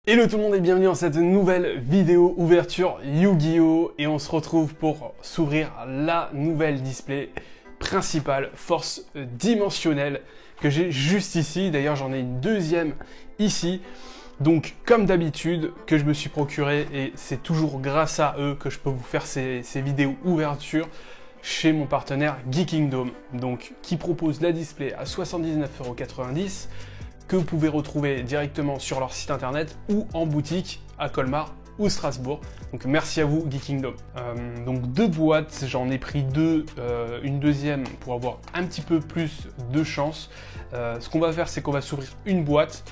Hello tout le monde et bienvenue dans cette nouvelle vidéo ouverture Yu-Gi-Oh! Et on se retrouve pour s'ouvrir la nouvelle display principale force dimensionnelle que j'ai juste ici. D'ailleurs j'en ai une deuxième ici. Donc comme d'habitude que je me suis procuré et c'est toujours grâce à eux que je peux vous faire ces vidéos ouverture chez mon partenaire Geekingdom. Donc qui propose la display à 79,90 € que vous pouvez retrouver directement sur leur site internet ou en boutique à Colmar ou Strasbourg. Donc merci à vous Geekingdom. Donc deux boîtes, j'en ai pris deux, une deuxième pour avoir un petit peu plus de chance. Ce qu'on va faire, c'est qu'on va s'ouvrir une boîte.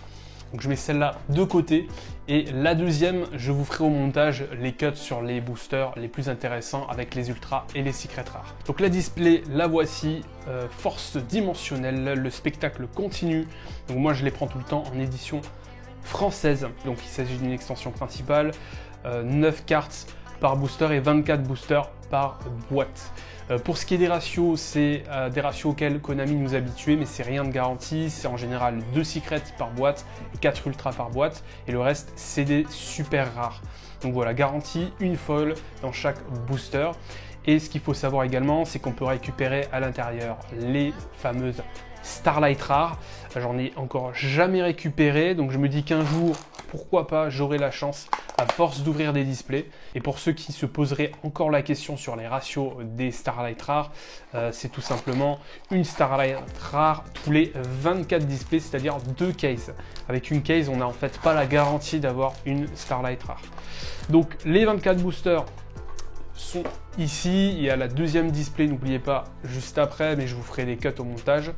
Donc je mets celle-là de côté et la deuxième, je vous ferai au montage les cuts sur les boosters les plus intéressants avec les ultras et les secrets rares. Donc la display, la voici, force dimensionnelle, le spectacle continue. Donc moi je les prends tout le temps en édition française. Donc il s'agit d'une extension principale, 9 cartes par booster et 24 boosters par boîte. Pour ce qui est des ratios, c'est des ratios auxquels Konami nous a habitués, mais c'est rien de garanti. C'est en général 2 secrets par boîte et 4 ultras par boîte. Et le reste, c'est des super rares. Donc voilà, garantie, une foil dans chaque booster. Et ce qu'il faut savoir également, c'est qu'on peut récupérer à l'intérieur les fameuses Starlight rares. J'en ai encore jamais récupéré, donc je me dis qu'un jour, pourquoi pas, j'aurai la chance à force d'ouvrir des displays. Et pour ceux qui se poseraient encore la question sur les ratios des Starlight rares, c'est tout simplement une Starlight rare tous les 24 displays, c'est-à-dire 2 cases. Avec une case, on n'a en fait pas la garantie d'avoir une Starlight rare. Donc les 24 boosters sont ici, il y a la deuxième display, n'oubliez pas, juste après, mais je vous ferai les cuts au montage.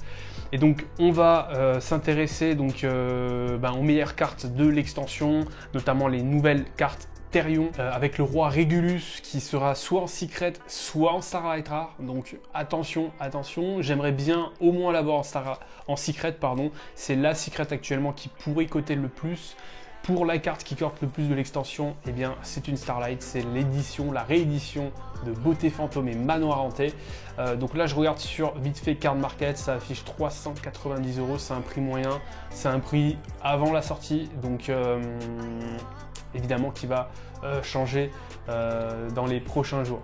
Et donc on va s'intéresser aux meilleures cartes de l'extension, notamment les nouvelles cartes Therion, avec le roi Regulus qui sera soit en secret, soit en Starlight rare. Donc attention, attention, j'aimerais bien au moins l'avoir en secret, pardon. C'est la secret actuellement qui pourrait coter le plus. Pour la carte qui cote le plus de l'extension, eh bien c'est une Starlight, c'est l'édition, la réédition de Beauté Fantôme et Manoir Hanté. Donc là je regarde sur vite fait Card Market, ça affiche 390 €, c'est un prix moyen, c'est un prix avant la sortie, donc évidemment qui va changer dans les prochains jours.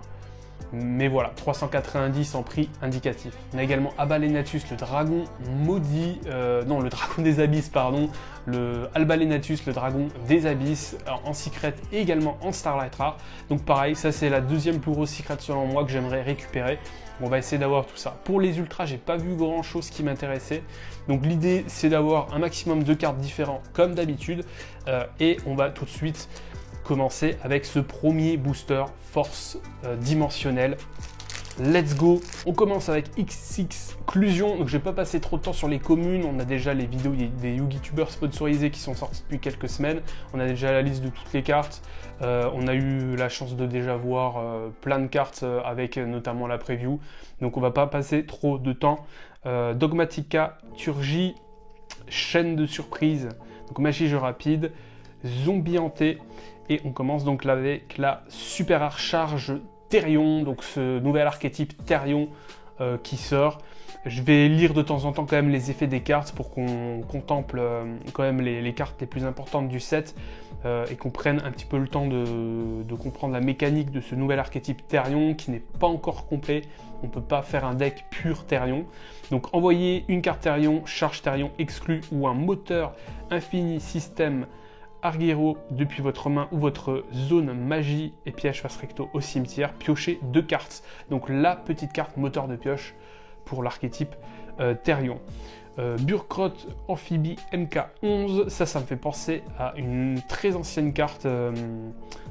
Mais voilà, 390 en prix indicatif. On a également Abalenatus, le dragon maudit, le dragon des abysses, pardon, le Albalenatus, le dragon des abysses, en secret et également en Starlight rare. Donc pareil, ça c'est la deuxième plus grosse secret selon moi que j'aimerais récupérer. On va essayer d'avoir tout ça. Pour les ultras, j'ai pas vu grand chose qui m'intéressait. Donc l'idée c'est d'avoir un maximum de cartes différentes comme d'habitude. Et on va tout de suite commencer avec ce premier booster force dimensionnelle. Let's go. On commence avec X-Exclusion. Donc je vais pas passer trop de temps sur les communes. On a déjà les vidéos des Yu-Gi-Tubers sponsorisés qui sont sortis depuis quelques semaines. On a déjà la liste de toutes les cartes. On a eu la chance de déjà voir plein de cartes avec notamment la preview. Donc on va pas passer trop de temps. Dogmatica, Turgie, chaîne de surprise, donc magie jeu rapide, zombie hanté. Et on commence donc là avec la super rare charge Therion, donc ce nouvel archétype Therion qui sort. Je vais lire de temps en temps quand même les effets des cartes pour qu'on contemple quand même les cartes les plus importantes du set et qu'on prenne un petit peu le temps de comprendre la mécanique de ce nouvel archétype Therion qui n'est pas encore complet. On ne peut pas faire un deck pur Therion. Donc envoyer une carte Therion, charge Therion exclue ou un moteur infini système Argyro depuis votre main ou votre zone magie et piège face recto au cimetière, piochez 2 cartes. Donc la petite carte moteur de pioche pour l'archétype Therion. Burkrot Amphibie MK11, ça me fait penser à une très ancienne carte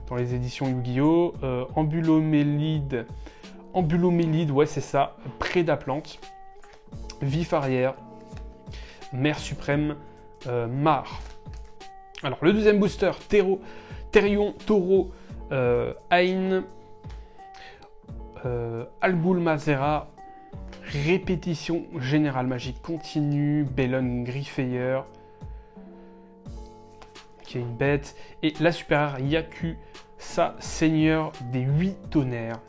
dans les éditions Yu-Gi-Oh! Ambulomélide, ouais c'est ça, Prédaplante, Vif arrière, Mère suprême, Mar. Alors le deuxième booster, Therion, Taureau, Ain, Albul Mazera, répétition générale magique continue, Bellon Griffeyer, qui est une bête, et la super rare Yaku, sa seigneur des 8 tonnerres.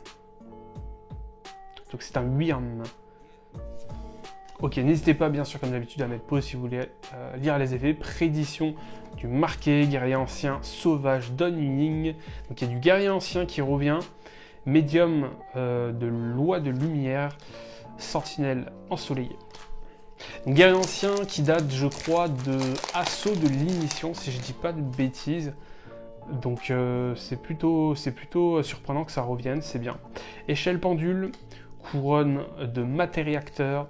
Donc c'est un 8 en main. Ok, n'hésitez pas bien sûr comme d'habitude à mettre pause si vous voulez lire les effets. Prédition du marqué, guerrier ancien, sauvage, donne une ligne. Donc il y a du guerrier ancien qui revient, médium de loi de lumière, sentinelle ensoleillée. Donc, guerrier ancien qui date je crois de assaut de l'initiation si je dis pas de bêtises. Donc c'est plutôt surprenant que ça revienne, c'est bien. Échelle pendule, couronne de matériacteur,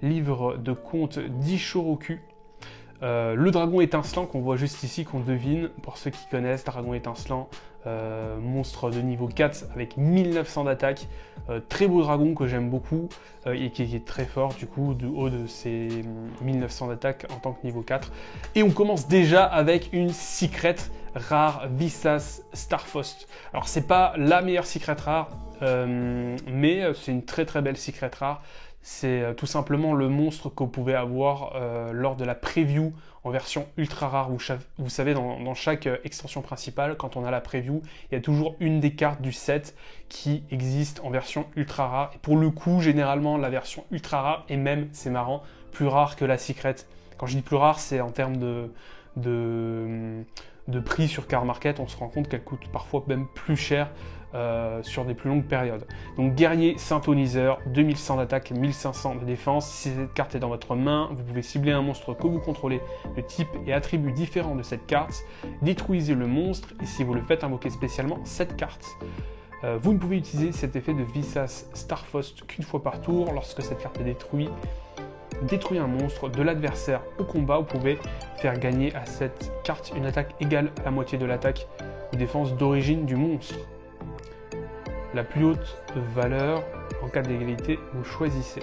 livre de conte d'Ishoroku. Le dragon étincelant qu'on voit juste ici, qu'on devine, pour ceux qui connaissent, dragon étincelant, monstre de niveau 4 avec 1900 d'attaque, très beau dragon que j'aime beaucoup et qui est très fort du coup du haut de ses 1900 d'attaque en tant que niveau 4. Et on commence déjà avec une secret rare Visas Starfaust. Alors c'est pas la meilleure secret rare, mais c'est une très très belle secret rare. C'est tout simplement le monstre que vous pouvez avoir lors de la preview en version ultra rare. Vous savez, dans chaque extension principale, quand on a la preview, il y a toujours une des cartes du set qui existe en version ultra rare. Et pour le coup, généralement, la version ultra rare est même, c'est marrant, plus rare que la secret. Quand je dis plus rare, c'est en termes de prix sur Card Market. On se rend compte qu'elle coûte parfois même plus cher sur des plus longues périodes. Donc guerrier synthoniseur, 2100 d'attaque, 1500 de défense. Si cette carte est dans votre main, vous pouvez cibler un monstre que vous contrôlez de type et attribut différents de cette carte, détruisez le monstre et si vous le faites invoquer spécialement cette carte. Vous ne pouvez utiliser cet effet de Visas Starfaust qu'une fois par tour. Lorsque cette carte est détruite, détruit un monstre de l'adversaire au combat, vous pouvez faire gagner à cette carte une attaque égale à la moitié de l'attaque ou défense d'origine du monstre. La plus haute valeur, en cas d'égalité, vous choisissez.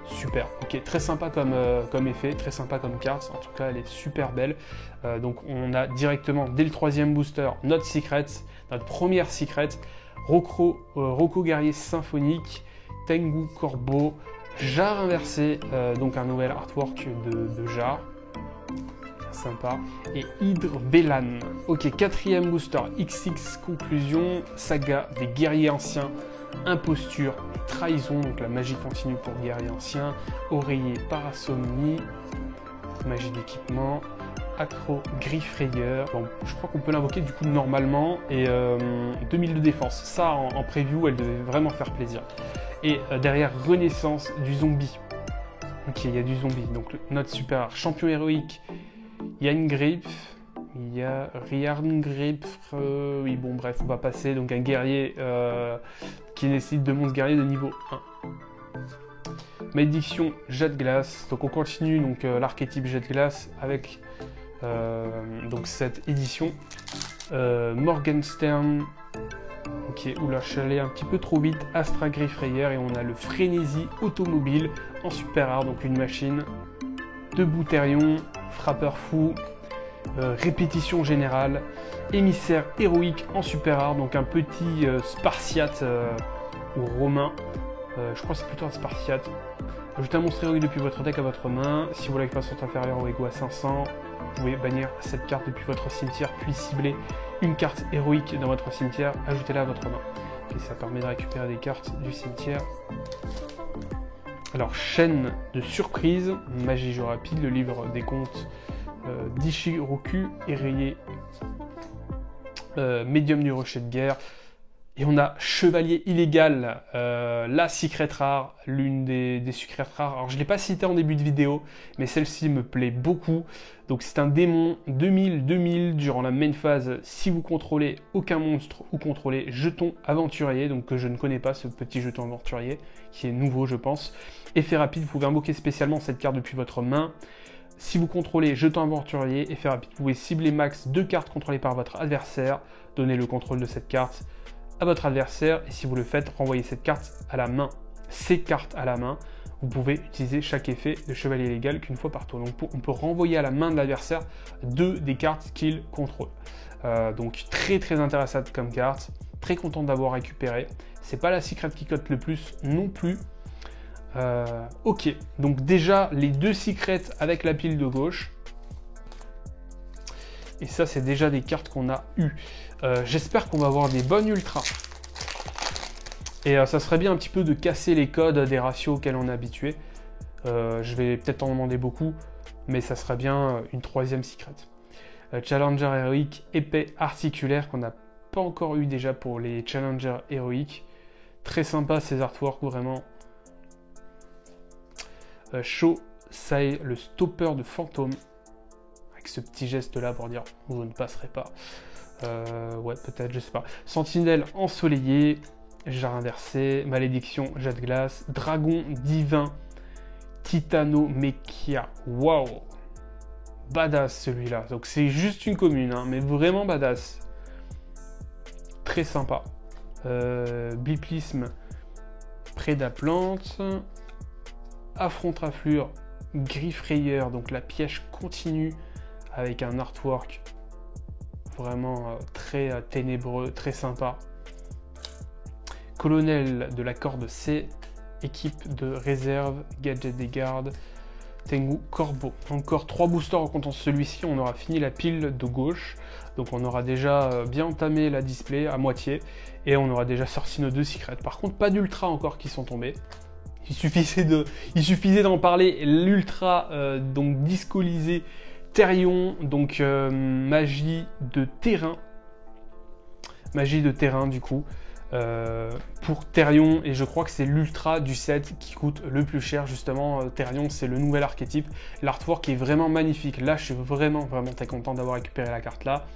Super, ok, très sympa comme effet, très sympa comme carte, en tout cas elle est super belle. Donc on a directement, dès le troisième booster, notre secret, notre première secret, Roko Guerrier Symphonique, Tengu Corbeau, Jar inversé, donc un nouvel artwork de Jar. Sympa. Et Hydre Vélan. Ok, quatrième booster, XX Conclusion, Saga des guerriers anciens, Imposture, Trahison, donc la magie continue pour guerriers anciens, Oreiller Parasomnie, magie d'équipement, Accro Griffrayeur. Bon, je crois qu'on peut l'invoquer du coup normalement, et 2000 de défense. Ça en preview, elle devait vraiment faire plaisir. Et derrière, Renaissance du zombie. Ok, il y a du zombie. Donc notre super champion héroïque, Yann Grip, il y a Riarn Grip, oui bon bref, on va passer. Donc un guerrier qui nécessite 2 monstres guerriers de niveau 1. Malédiction Jet de Glace. Donc on continue donc l'archétype Jet de Glace avec donc cette édition. Morgenstern. Ok, oula, je suis allé un petit peu trop vite. Astra Griffrayer et on a le Frénésie Automobile en super rare, donc une machine. De Bouterion, Frappeur Fou, Répétition Générale, Émissaire Héroïque en super rare, donc un petit Spartiate ou Romain. Je crois que c'est plutôt un Spartiate. Ajoutez un monstre héroïque depuis votre deck à votre main. Si vous l'avez pas sont inférieurs ou égaux à 500, vous pouvez bannir cette carte depuis votre cimetière, puis cibler une carte héroïque dans votre cimetière, ajoutez-la à votre main. Et ça permet de récupérer des cartes du cimetière. Alors, chaîne de surprise, magie jeu rapide, le livre des contes d'Ishiroku, érayé, médium du rocher de guerre. Et on a Chevalier illégal, la secret rare, l'une des secrets rares. Alors je ne l'ai pas cité en début de vidéo, mais celle-ci me plaît beaucoup. Donc c'est un démon 2000 durant la main phase. Si vous contrôlez aucun monstre ou contrôlez jeton aventurier, donc que je ne connais pas ce petit jeton aventurier, qui est nouveau je pense. Effet rapide, vous pouvez invoquer spécialement cette carte depuis votre main. Si vous contrôlez jeton aventurier, effet rapide, vous pouvez cibler max 2 cartes contrôlées par votre adversaire, donner le contrôle de cette carte à votre adversaire, et si vous le faites, renvoyez cette carte à la main. Ces cartes à la main, vous pouvez utiliser chaque effet de chevalier illégal qu'une fois par tour. Donc on peut renvoyer à la main de l'adversaire 2 des cartes qu'il contrôle. Donc très très intéressante comme carte, très content d'avoir récupéré. C'est pas la secret qui cote le plus non plus. Ok, donc déjà les 2 secrets avec la pile de gauche. Et ça, c'est déjà des cartes qu'on a eues. J'espère qu'on va avoir des bonnes ultras. Et ça serait bien un petit peu de casser les codes des ratios auxquels on est habitué. Je vais peut-être en demander beaucoup, mais ça serait bien une 3e secret. Challenger héroïque, épée articulaire qu'on n'a pas encore eu déjà pour les Challenger héroïques. Très sympa ces artworks, vraiment. Show Sai, le stopper de fantôme. Avec ce petit geste là pour dire vous ne passerez pas. Ouais, peut-être, je sais pas. Sentinelle ensoleillée. Jarre inversé, malédiction, jet de glace, dragon divin, titanomechia. Waouh! Badass celui-là. Donc c'est juste une commune, hein, mais vraiment badass. Très sympa. Biplisme, prédaplante, affronte-raflure, griffe rayeur, donc la piège continue avec un artwork vraiment très ténébreux, très sympa. Colonel de la corde C, équipe de réserve, gadget des gardes, Tengu Corbeau. Encore 3 boosters en comptant celui-ci, on aura fini la pile de gauche. Donc on aura déjà bien entamé la display à moitié et on aura déjà sorti nos 2 secrets. Par contre, pas d'ultra encore qui sont tombés. Il suffisait d'en parler. L'ultra, donc discolisé Therion, donc magie de terrain. Magie de terrain du coup. Pour Therion, et je crois que c'est l'ultra du set qui coûte le plus cher justement. Therion, c'est le nouvel archétype, l'artwork est vraiment magnifique. Là je suis vraiment très content d'avoir récupéré la carte là.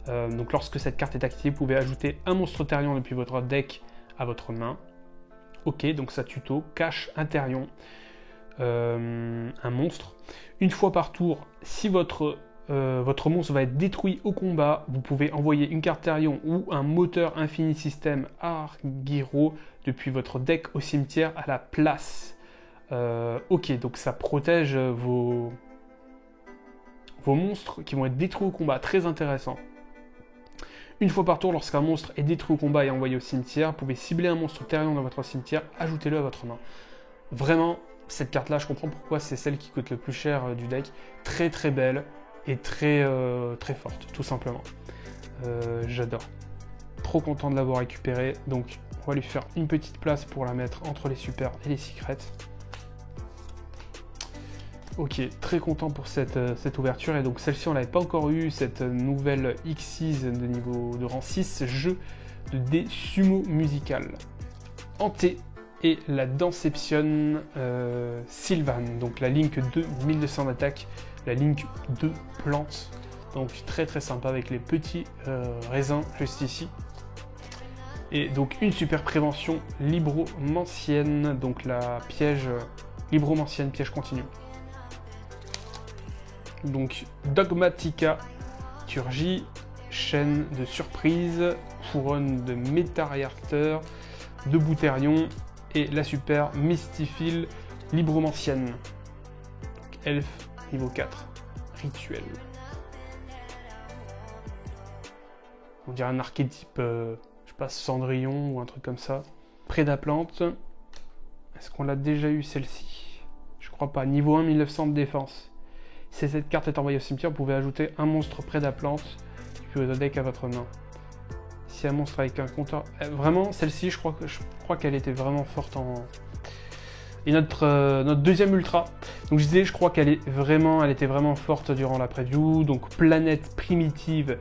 Donc lorsque cette carte est activée, vous pouvez ajouter un monstre Therion depuis votre deck à votre main. Ok, donc ça tuto, cache un Therion, un monstre. Une fois par tour, si votre monstre va être détruit au combat, vous pouvez envoyer une carte Therion ou un moteur Infini System Argyro depuis votre deck au cimetière à la place. Ok, donc ça protège vos monstres qui vont être détruits au combat, très intéressant. Une fois par tour, lorsqu'un monstre est détruit au combat et envoyé au cimetière, vous pouvez cibler un monstre Therion dans votre cimetière, ajoutez-le à votre main. Vraiment, cette carte-là, je comprends pourquoi c'est celle qui coûte le plus cher du deck. Très belle. Et très forte, tout simplement. J'adore. Trop content de l'avoir récupérée. Donc, on va lui faire une petite place pour la mettre entre les super et les secrets. Ok, très content pour cette ouverture. Et donc, celle-ci, on l'avait pas encore eu. Cette nouvelle Xyz de rang 6, jeu de dés sumo musical. Hanté et la Danception Sylvan. Donc, la Link 2, 1200 d'attaque. La Link 2 plante, donc très sympa avec les petits raisins juste ici. Et donc une super prévention libromancienne, donc la piège libromancienne, piège continu. Donc Dogmatica, Turgie, chaîne de surprise, couronne de méta-réacteur, de Bouterion et la super Mystifil libromancienne. Elfe niveau 4, rituel. On dirait un archétype, je sais pas, Cendrillon ou un truc comme ça. Prédaplante. Est-ce qu'on l'a déjà eu celle-ci? Je crois pas. Niveau 1, 1900 de défense. Si cette carte est envoyée au cimetière, vous pouvez ajouter un monstre Prédaplante depuis votre deck à votre main. Si un monstre avec un compteur... Vraiment, celle-ci, je crois qu'elle était vraiment forte en... Et notre deuxième ultra, donc je disais, je crois qu'elle était vraiment forte durant la preview. Donc planète primitive,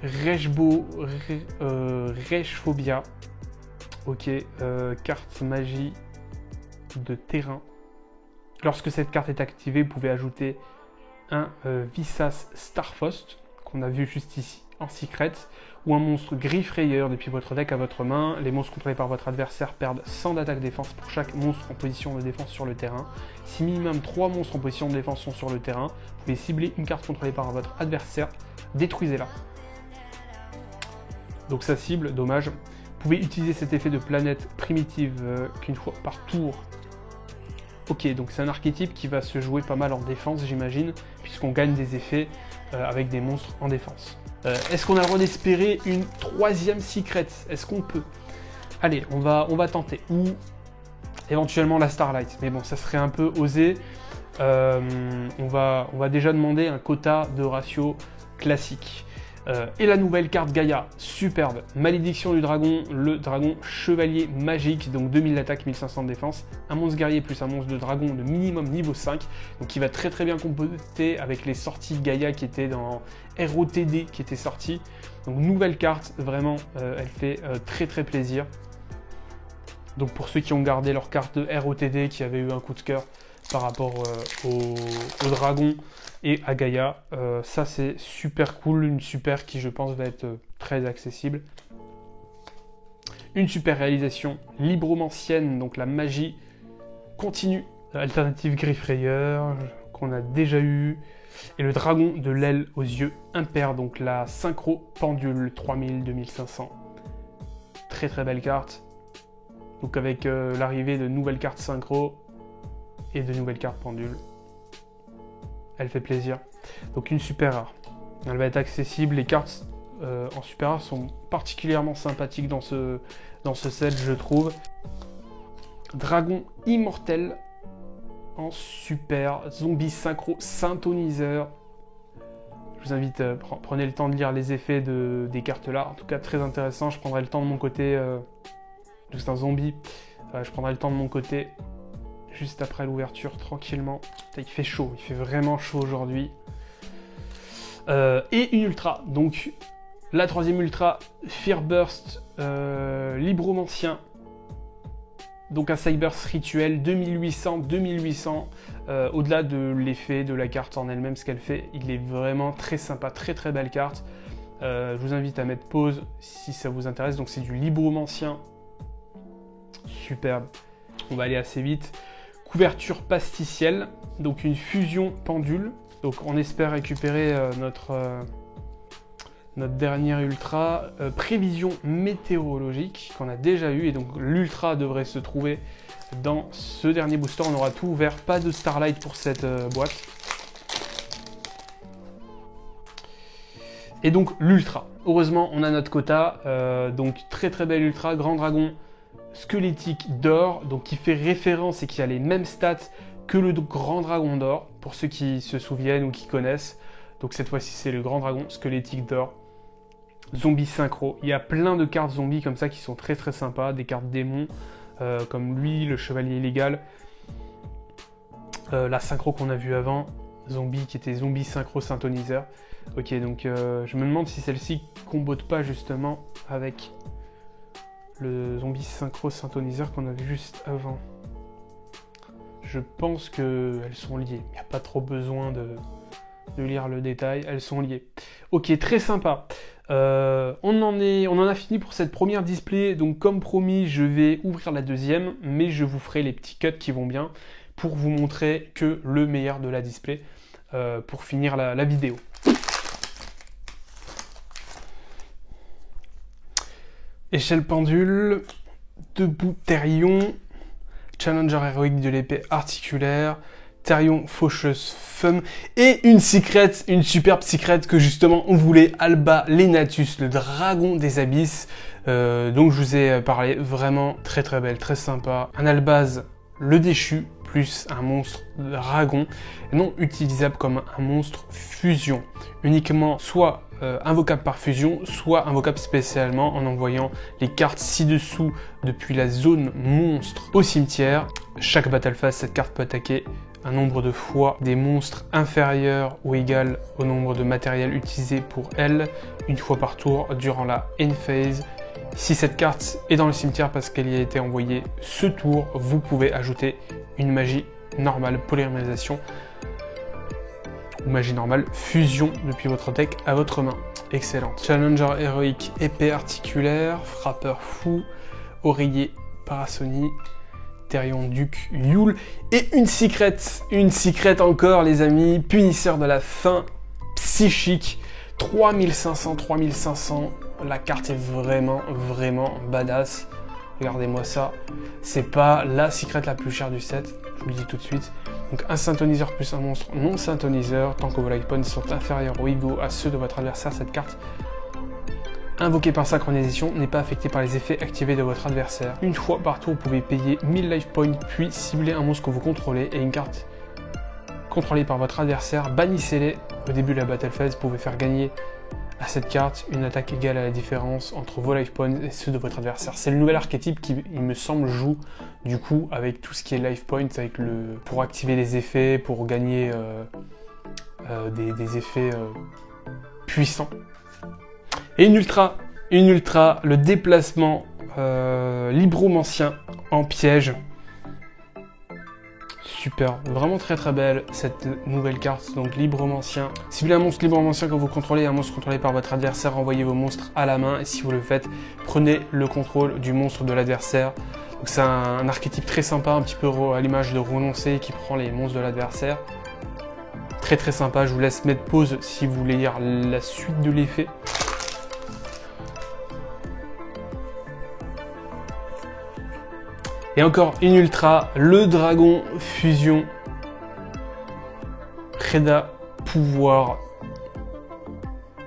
Rechphobia. Ok, carte magie de terrain. Lorsque cette carte est activée, vous pouvez ajouter un Visas Starfaust, qu'on a vu juste ici en secret, ou un monstre griffe rayeur depuis votre deck à votre main. Les monstres contrôlés par votre adversaire perdent 100 d'attaque défense pour chaque monstre en position de défense sur le terrain. Si minimum 3 monstres en position de défense sont sur le terrain, vous pouvez cibler une carte contrôlée par votre adversaire, détruisez-la. Donc ça cible, dommage. Vous pouvez utiliser cet effet de planète primitive qu'une fois par tour. Ok, donc c'est un archétype qui va se jouer pas mal en défense, j'imagine, puisqu'on gagne des effets avec des monstres en défense. Est-ce qu'on a le droit d'espérer une 3e secret? Est-ce qu'on peut? Allez, on va tenter. Ou éventuellement la Starlight. Mais bon, ça serait un peu osé. On va déjà demander un quota de ratio classique. Et la nouvelle carte Gaïa, superbe. Malédiction du dragon, le dragon chevalier magique, donc 2000 d'attaque, 1500 de défense. Un monstre guerrier plus un monstre de dragon de minimum niveau 5, donc qui va très très bien composer avec les sorties Gaïa qui étaient dans ROTD qui étaient sorties. Donc nouvelle carte, vraiment, elle fait très très plaisir. Donc pour ceux qui ont gardé leur carte de ROTD, qui avaient eu un coup de cœur par rapport au dragon et à Gaïa, ça c'est super cool, une super qui je pense va être très accessible. Une super réalisation libromancienne, donc la magie continue, alternative Griffrayeur qu'on a déjà eu, et le dragon de l'aile aux yeux impair, donc la synchro pendule 3000-2500. Très très belle carte, donc avec l'arrivée de nouvelles cartes synchro et de nouvelles cartes pendules. Elle fait plaisir. Donc une super rare. Elle va être accessible. Les cartes en super rare sont particulièrement sympathiques dans ce set, je trouve. Dragon immortel en super. Zombie synchro synthoniseur. Je vous invite, prenez le temps de lire les effets des cartes là. En tout cas, très intéressant. Je prendrai le temps de mon côté. C'est un zombie. Je prendrai le temps de mon côté. Juste après l'ouverture, tranquillement. Il fait chaud, il fait vraiment chaud aujourd'hui. Et une ultra, donc la troisième ultra, Fearburst, libromancien. Donc un Cyberburst rituel, 2800. Au-delà de l'effet de la carte en elle-même, ce qu'elle fait, il est vraiment très sympa, très très belle carte. Je vous invite à mettre pause si ça vous intéresse. Donc c'est du libromancien, superbe. On va aller assez vite. Couverture pasticielle, donc une fusion pendule. Donc on espère récupérer notre dernière ultra. Prévision météorologique qu'on a déjà eu, et donc l'ultra devrait se trouver dans ce dernier booster. On aura tout ouvert, pas de Starlight pour cette boîte. Et donc l'ultra, heureusement on a notre quota. Donc très très belle ultra, grand dragon squelettique d'or, donc qui fait référence et qui a les mêmes stats que le grand dragon d'or, pour ceux qui se souviennent ou qui connaissent. Donc cette fois-ci c'est le grand dragon squelettique d'or. Zombie synchro, il y a plein de cartes zombies comme ça qui sont très très sympas, des cartes démons comme lui, le chevalier illégal, la synchro qu'on a vue avant, zombie qui était zombie synchro synthoniseur. Ok, donc je me demande si celle-ci combote pas justement avec le zombie synchro synthoniseur qu'on a vu juste avant. Je pense qu'elles sont liées. Il n'y a pas trop besoin de lire le détail. Elles sont liées. Ok, très sympa. On en a fini pour cette première display. Donc comme promis, je vais ouvrir la deuxième. Mais je vous ferai les petits cuts qui vont bien pour vous montrer que le meilleur de la display pour finir la vidéo. Échelle pendule, debout Therion, Challenger héroïque de l'épée articulaire, Therion faucheuse femme, et une superbe secret que justement on voulait, Alba Lenatus, le dragon des abysses, dont je vous ai parlé, vraiment très très belle, très sympa. Un Albaz le déchu, plus un monstre dragon, non utilisable comme un monstre fusion, uniquement soit invocable par fusion, soit invocable spécialement en envoyant les cartes ci-dessous depuis la zone monstre au cimetière. Chaque battle phase, cette carte peut attaquer un nombre de fois des monstres inférieur ou égal au nombre de matériel utilisé pour elle, une fois par tour durant la end phase. Si cette carte est dans le cimetière parce qu'elle y a été envoyée ce tour, vous pouvez ajouter une magie normale, polymérisation, ou magie normale, fusion depuis votre deck à votre main. Excellente. Challenger héroïque, épée articulaire, frappeur fou, oreiller Parasonie, Therion Duc Yule, et une secret encore les amis, punisseur de la faim psychique, 3500, la carte est vraiment badass. Regardez-moi ça, c'est pas la secret la plus chère du set, je vous le dis tout de suite. Donc un synthoniseur plus un monstre non synthoniseur, tant que vos life points sont inférieurs ou égaux à ceux de votre adversaire, cette carte invoquée par synchronisation n'est pas affectée par les effets activés de votre adversaire. Une fois par tour, vous pouvez payer 1000 life points puis cibler un monstre que vous contrôlez et une carte contrôlée par votre adversaire, bannissez-les au début de la battle phase, vous pouvez faire gagner à cette carte une attaque égale à la différence entre vos life points et ceux de votre adversaire. C'est le nouvel archétype qui, il me semble, joue du coup avec tout ce qui est life points, avec pour activer les effets, pour gagner des effets puissants. Et une ultra, le déplacement libromancien en piège. Super, vraiment très très belle cette nouvelle carte, donc libromancien. Ciblez un monstre libromancien que vous contrôlez, un monstre contrôlé par votre adversaire, envoyez vos monstres à la main et si vous le faites, prenez le contrôle du monstre de l'adversaire. Donc c'est un archétype très sympa, un petit peu à l'image de renoncer qui prend les monstres de l'adversaire. Très très sympa, je vous laisse mettre pause si vous voulez lire la suite de l'effet. Et encore une ultra, le dragon fusion. Préda, pouvoir,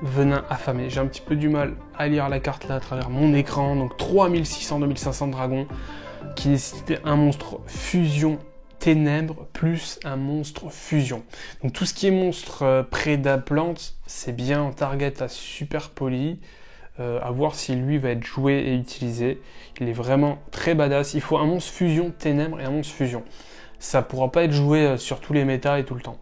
venin affamé. J'ai un petit peu du mal à lire la carte là à travers mon écran. Donc 3600-2500 dragons qui nécessitent un monstre fusion ténèbres plus un monstre fusion. Donc tout ce qui est monstre préda plante, c'est bien en target à super poli. À voir si lui va être joué et utilisé. Il est vraiment très badass. Il faut un monstre fusion ténèbres et un monstre fusion. Ça pourra pas être joué sur tous les méta et tout le temps.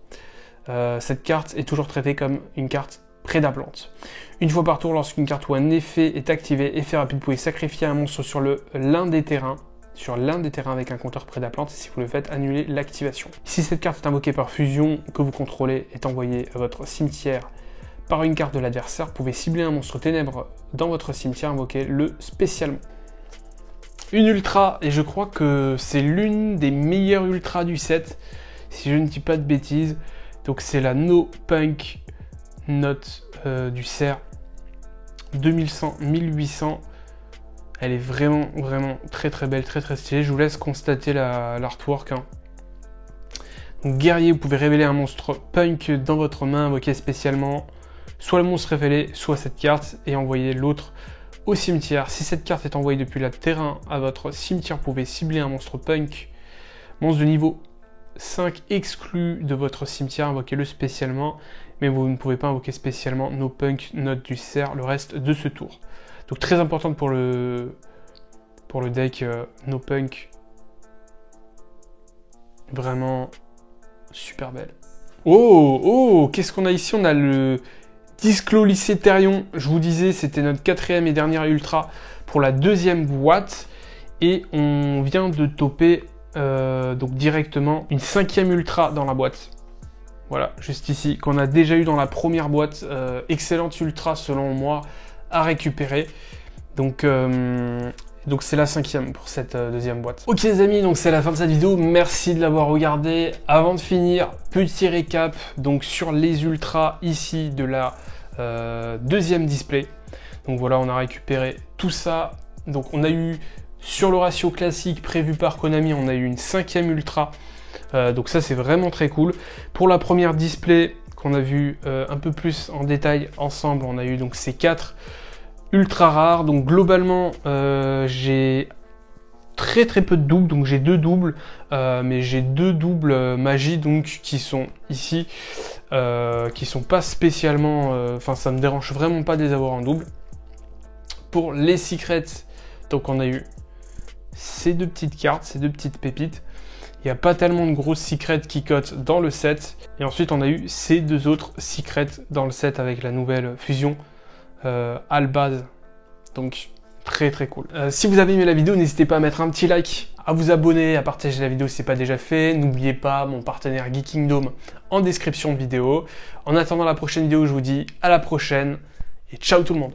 Cette carte est toujours traitée comme une carte prédaplante. Une fois par tour, lorsqu'une carte ou un effet est activé, effet rapide, vous pouvez sacrifier un monstre sur l'un des terrains. Sur l'un des terrains avec un compteur prédaplante, et si vous le faites, annulez l'activation. Si cette carte est invoquée par fusion que vous contrôlez, est envoyée à votre cimetière par une carte de l'adversaire, vous pouvez cibler un monstre ténèbres dans votre cimetière, invoquez-le spécialement. Une ultra, et je crois que c'est l'une des meilleures ultras du set, si je ne dis pas de bêtises. Donc c'est la No Punk Note du cerf, 2100-1800. Elle est vraiment très très belle, très très stylée. Je vous laisse constater l'artwork. Donc guerrier, vous pouvez révéler un monstre punk dans votre main, invoquer spécialement soit le monstre révélé, soit cette carte, et envoyer l'autre au cimetière. Si cette carte est envoyée depuis le terrain à votre cimetière, vous pouvez cibler un monstre punk, monstre de niveau 5 exclu de votre cimetière, invoquez-le spécialement, mais vous ne pouvez pas invoquer spécialement No Punk Note du cerf le reste de ce tour. Donc très importante pour le deck No Punk. Vraiment super belle. Oh, qu'est-ce qu'on a ici? On a le Disclolicéterion. Je vous disais, c'était notre 4e et dernière ultra pour la 2e boîte. Et on vient de toper donc directement une 5e ultra dans la boîte. Voilà, juste ici, qu'on a déjà eu dans la première boîte. Excellente ultra selon moi à récupérer. Donc c'est la 5e pour cette 2e boîte. Ok les amis, donc c'est la fin de cette vidéo. Merci de l'avoir regardé. Avant de finir, petit récap donc sur les ultras ici de la 2e display. Donc voilà, on a récupéré tout ça. Donc on a eu sur le ratio classique prévu par Konami, on a eu une 5e ultra. Donc ça c'est vraiment très cool. Pour la première display qu'on a vu un peu plus en détail ensemble, on a eu donc ces 4 ultra rares. Donc globalement j'ai très peu de doubles, donc j'ai 2 doubles, mais j'ai 2 doubles magie donc qui sont ici, qui sont pas spécialement, enfin ça me dérange vraiment pas de les avoir en double. Pour les secrets, donc on a eu ces 2 petites cartes, ces 2 petites pépites. Il n'y a pas tellement de grosses secrets qui cotent dans le set. Et ensuite on a eu ces 2 autres secrets dans le set avec la nouvelle fusion Albaz. Donc très cool. Si vous avez aimé la vidéo, n'hésitez pas à mettre un petit like, à vous abonner, à partager la vidéo si ce n'est pas déjà fait. N'oubliez pas mon partenaire Geekingdom en description de vidéo. En attendant la prochaine vidéo, je vous dis à la prochaine et ciao tout le monde.